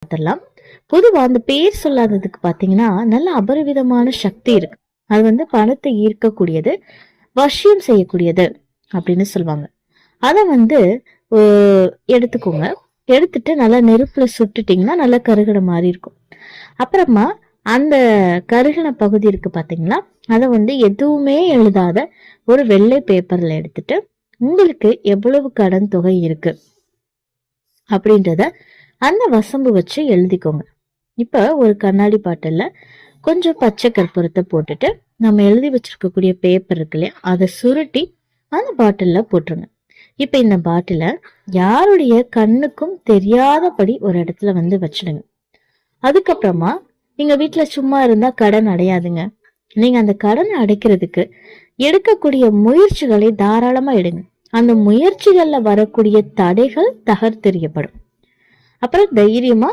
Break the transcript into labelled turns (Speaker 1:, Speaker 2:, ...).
Speaker 1: பார்த்திடலாம். பொதுவா அந்த பேர் சொல்லாததுக்கு பாத்தீங்கன்னா நல்ல அபரிவிதமான சக்தி இருக்கு. அது பணத்தை ஈர்க்கக்கூடியது, வசியம் செய்யக்கூடியது அப்படின்னு சொல்லுவாங்க. அத எடுத்துக்கோங்க. எடுத்துட்டு நல்லா நெருப்புல சுட்டுட்டீங்கன்னா நல்லா கருகின மாதிரி இருக்கும். அப்புறமா அந்த கருகின பகுதி இருக்கு பாத்தீங்களா, அத எதுவுமே எழுதாத ஒரு வெள்ளை பேப்பர்ல எடுத்துட்டு உங்களுக்கு எவ்வளவு கடன் தொகை இருக்கு அப்படின்றத அந்த வசம்பு வச்சு எழுதிக்கோங்க. இப்ப ஒரு கண்ணாடி பாட்டில்ல கொஞ்சம் பச்சை கற்பூரத்தை போட்டுட்டு நம்ம எழுதி வச்சிருக்கக்கூடிய பேப்பர் இருக்கு இல்லையா, அதை சுருட்டி அந்த பாட்டில்ல போட்டுருங்க. இப்ப இந்த பாட்டில யாருடைய கண்ணுக்கும் தெரியாதபடி ஒரு இடத்துல வச்சிடுங்க. அதுக்கப்புறமா நீங்க வீட்டுல சும்மா இருந்தா கடன் அடையாதுங்க. நீங்க அந்த கடனை அடைக்கிறதுக்கு எடுக்கக்கூடிய முயற்சிகளை தாராளமா எடுங்க. அந்த முயற்சிகள்ல வரக்கூடிய தடைகள் தகர்த்தெறியப்படும். அப்புறம் தைரியமா